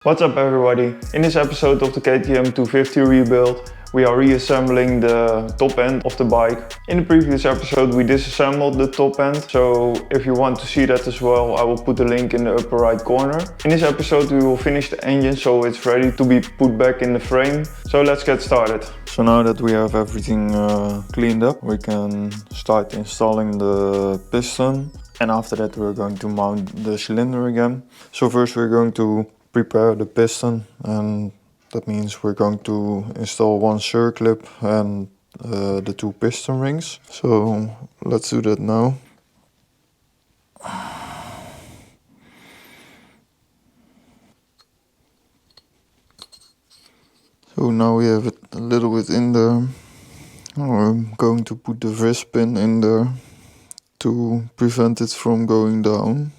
What's up everybody? In this episode of the KTM 250 rebuild, we are reassembling the top end of the bike. In the previous episode we disassembled the top end, so if you want to see that as well, I will put the link in the upper right corner. In this episode we will finish the engine so it's ready to be put back in the frame. So let's get started. So now that we have everything cleaned up, we can start installing the piston. And after that we're going to mount the cylinder again. So first we're going to prepare the piston, and that means we're going to install one circlip and the two piston rings. So let's do that now. So now we have it a little bit in there. I'm going to put the wrist pin in there to prevent it from going down.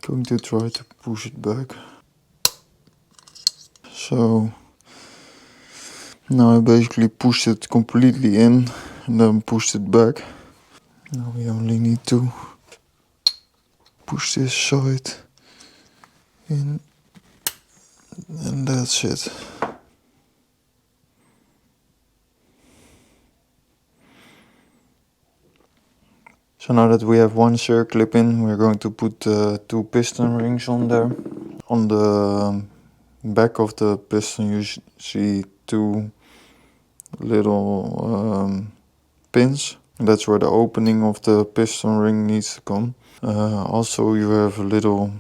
Going to try to push it back. So now I basically pushed it completely in and then pushed it back. Now we only need to push this side in, and that's it. So now that we have one circlip in, we're going to put two piston rings on there. On the back of the piston you see two little pins. That's where the opening of the piston ring needs to come. Also you have a little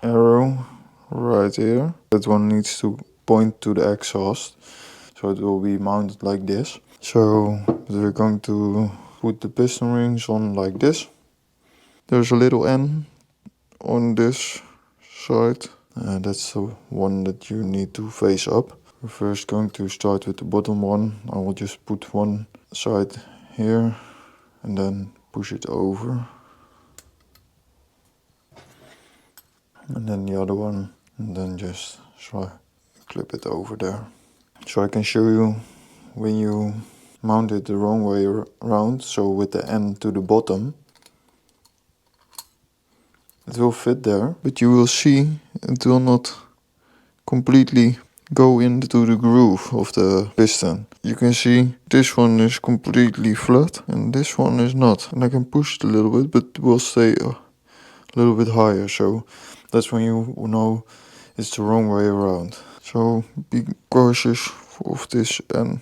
arrow right here. That one needs to point to the exhaust, so it will be mounted like this. So we're going to put the piston rings on like this. There's a little N on this side. That's the one that you need to face up. We're first going to start with the bottom one. I will just put one side here and then push it over. And then the other one, and then just try clip it over there. So I can show you when you mount it the wrong way around, so with the end to the bottom. It will fit there, but you will see it will not completely go into the groove of the piston. You can see this one is completely flat and this one is not. And I can push it a little bit, but it will stay a little bit higher. So that's when you know it's the wrong way around. So be cautious of this end.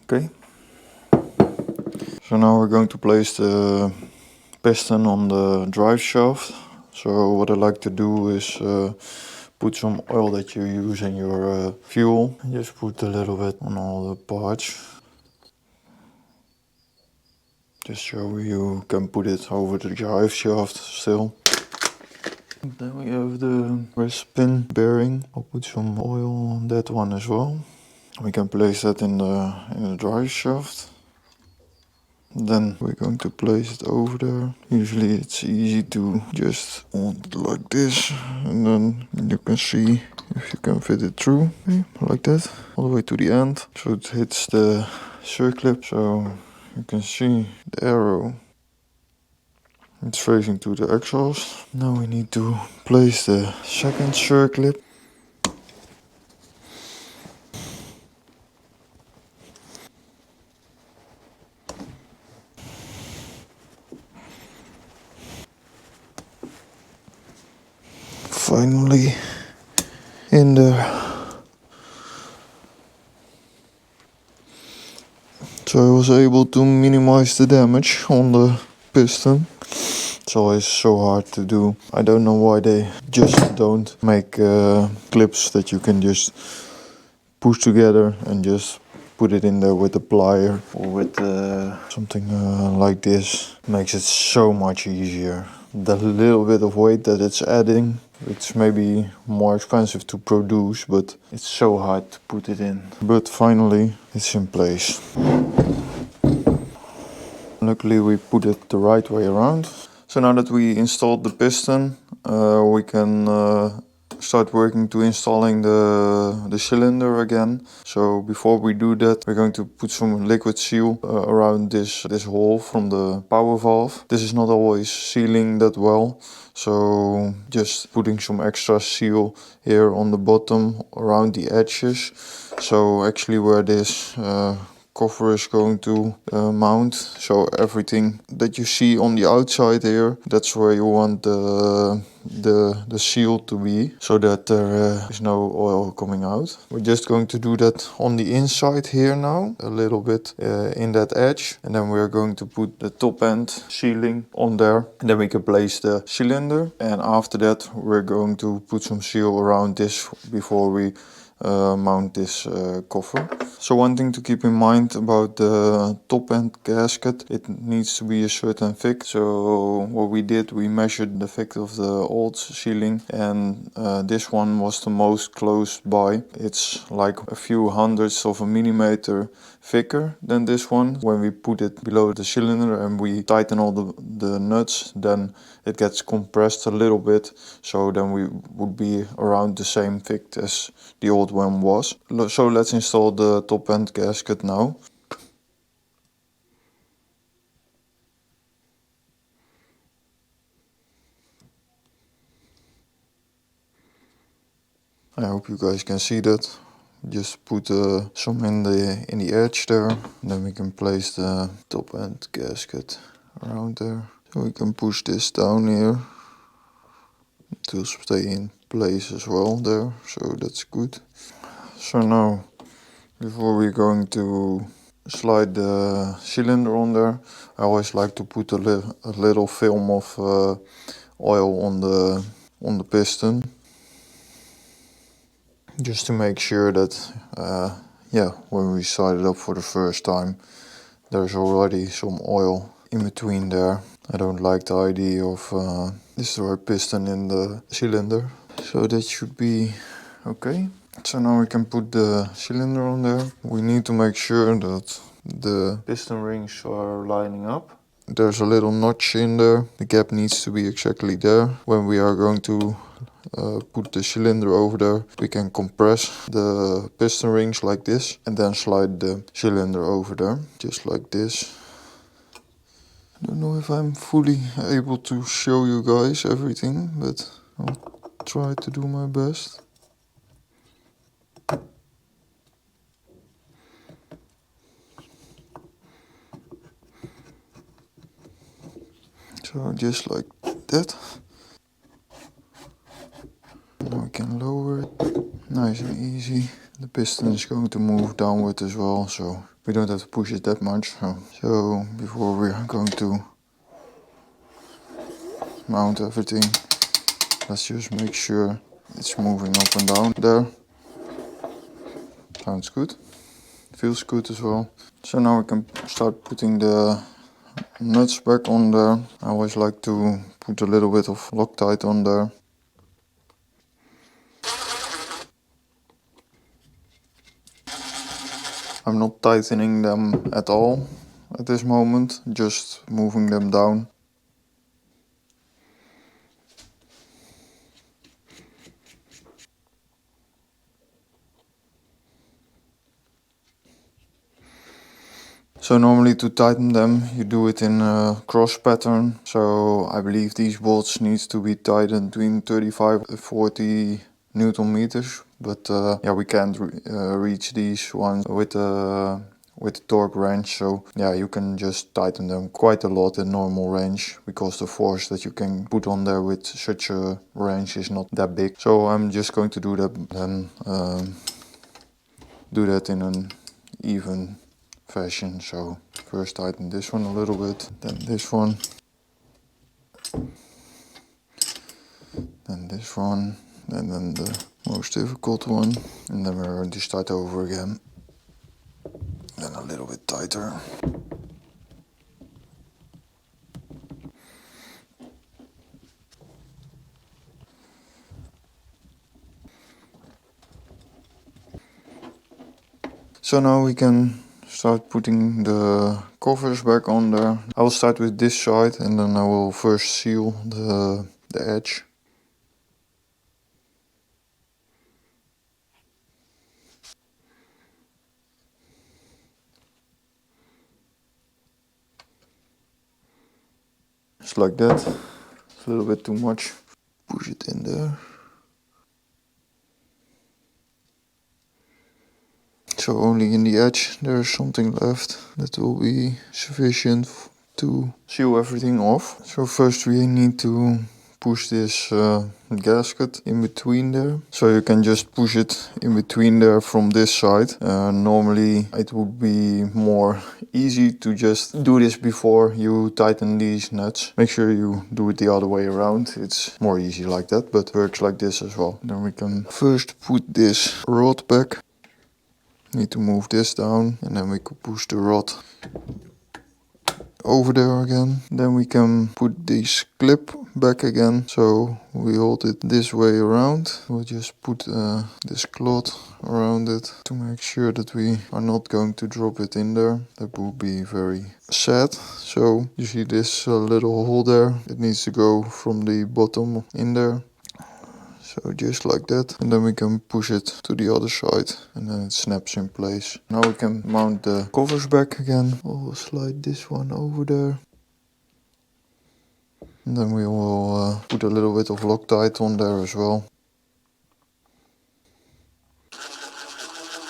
Okay. So now we're going to place the piston on the drive shaft. So what I like to do is put some oil that you use in your fuel. And just put a little bit on all the parts. Just so you can put it over the drive shaft still. Then we have the wrist pin bearing. I'll put some oil on that one as well. We can place that in the drive shaft. Then we're going to place it over there. Usually it's easy to just hold it like this, and then you can see if you can fit it through. Okay, like that, all the way to the end. So it hits the circlip, so you can see the arrow. It's facing to the exhaust. Now we need to place the second circlip. Finally in there. So I was able to minimize the damage on the piston. It's always so hard to do. I don't know why they just don't make clips that you can just push together and just put it in there with a plier or with something like this. Makes it so much easier. The little bit of weight that it's adding, it's maybe more expensive to produce, but it's so hard to put it in. But finally it's in place. Luckily we put it the right way around. So now that we installed the piston, we can start working to installing the cylinder again. So before we do that, we're going to put some liquid seal around this hole from the power valve. This is not always sealing that well, so just putting some extra seal here on the bottom around the edges. So actually where this cover is going to mount, so everything that you see on the outside here, that's where you want the seal to be, so that there is no oil coming out. We're just going to do that on the inside here now, a little bit in that edge, and then we're going to put the top end sealing on there, and then we can place the cylinder, and after that we're going to put some seal around this before we mount this cover. So one thing to keep in mind about the top end gasket, it needs to be a certain thick. So what we did, we measured the thick of the old sealing, and this one was the most close by. It's like a few hundredths of a millimeter thicker than this one. When we put it below the cylinder and we tighten all the nuts, then it gets compressed a little bit, so then we would be around the same thick as the old one was. So let's install the top end gasket now. I hope you guys can see that. Just put some in the edge there, and then we can place the top end gasket around there. So we can push this down here to stay in place as well there, so that's good. So now, before we're going to slide the cylinder on there, I always like to put a little film of oil on the piston, just to make sure that when we slide it up for the first time, there's already some oil in between there. I don't like the idea of destroy piston in the cylinder, so that should be okay. So now we can put the cylinder on there. We need to make sure that the piston rings are lining up. There's a little notch in there. The gap needs to be exactly there. When we are going to put the cylinder over there, we can compress the piston rings like this and then slide the cylinder over there, just like this. I don't know if I'm fully able to show you guys everything, but I'll try to do my best. So just like that. Now we can lower it, nice and easy. The piston is going to move downward as well, so we don't have to push it that much. So before we're going to mount everything, let's just make sure it's moving up and down there. Sounds good, feels good as well. So now we can start putting the nuts back on there. I always like to put a little bit of Loctite on there. I'm not tightening them at all at this moment, just moving them down. So normally to tighten them, you do it in a cross pattern. So I believe these bolts needs to be tightened between 35 and 40 Newton meters. But yeah, we can't reach these ones with the torque wrench. So yeah, you can just tighten them quite a lot in normal range, because the force that you can put on there with such a wrench is not that big. So I'm just going to do that, then do that in an even fashion. So first tighten this one a little bit, then this one, then this one, and then the most difficult one, and then we're going to start over again, then a little bit tighter. So now we can start putting the covers back on there. I will start with this side, and then I will first seal the edge. just like that. It's a little bit too much. Push it in there. So only in the edge there's something left that will be sufficient to seal everything off. So first we need to push this gasket in between there. So you can just push it in between there from this side. Normally it would be more easy to just do this before you tighten these nuts. Make sure you do it the other way around. It's more easy like that, but works like this as well. Then we can first put this rod back. Need to move this down and then we could push the rod over there again. Then we can put this clip back again. So we hold it this way around. We'll just put this cloth around it to make sure that we are not going to drop it in there. That would be very sad. So you see this little hole there. It needs to go from the bottom in there. So just like that, and then we can push it to the other side and then it snaps in place. Now we can mount the covers back again. We'll slide this one over there. And then we will put a little bit of Loctite on there as well.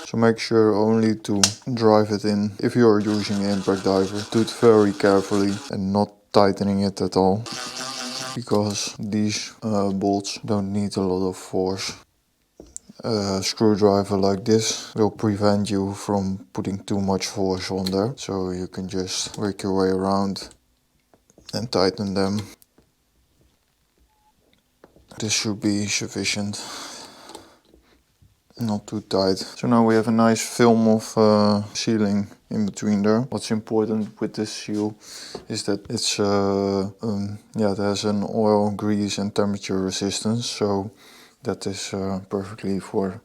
So make sure only to drive it in. If you are using an impact diver, do it very carefully and not tightening it at all. Because these bolts don't need a lot of force. A screwdriver like this will prevent you from putting too much force on there. So you can just work your way around and tighten them. This should be sufficient. Not too tight. So now we have a nice film of sealing in between there. What's important with this seal is that it's it has an oil, grease and temperature resistance. So that is perfectly for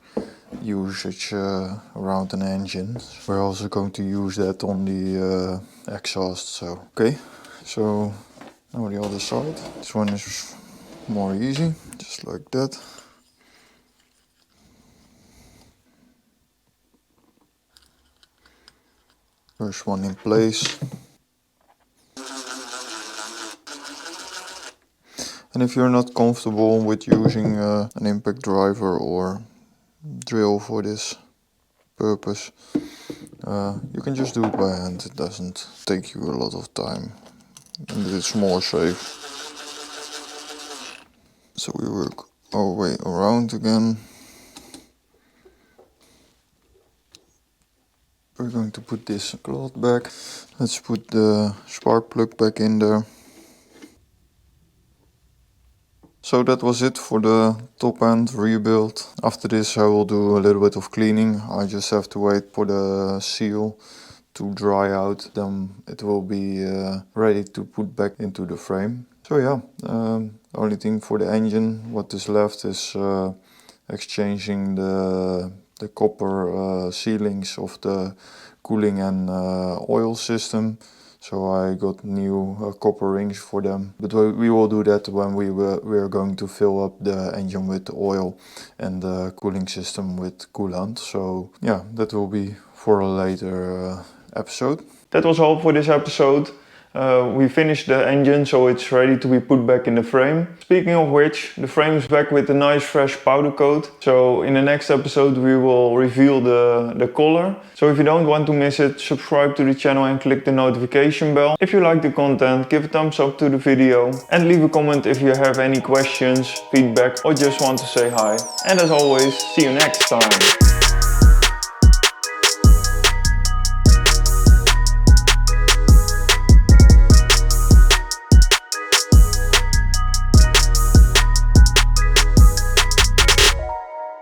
usage around an engine. We're also going to use that on the exhaust. So okay, so now the other side. This one is more easy, just like that. First one in place. And if you're not comfortable with using an impact driver or drill for this purpose, you can just do it by hand. It doesn't take you a lot of time and it's more safe. So we work our way around again. We're going to put this cloth back. Let's put the spark plug back in there. So that was it for the top end rebuild. After this I will do a little bit of cleaning. I just have to wait for the seal to dry out. Then it will be ready to put back into the frame. So yeah, only thing for the engine, what is left is exchanging the copper sealings of the cooling and oil system. So I got new copper rings for them, but we will do that when we are going to fill up the engine with oil and the cooling system with coolant. So yeah, that will be for a later episode. That was all for this episode. We finished the engine, so it's ready to be put back in the frame. Speaking of which, the frame is back with a nice fresh powder coat. So in the next episode we will reveal the color. So if you don't want to miss it, subscribe to the channel and click the notification bell. If you like the content, give a thumbs up to the video and leave a comment if you have any questions, feedback or just want to say hi. And as always, see you next time.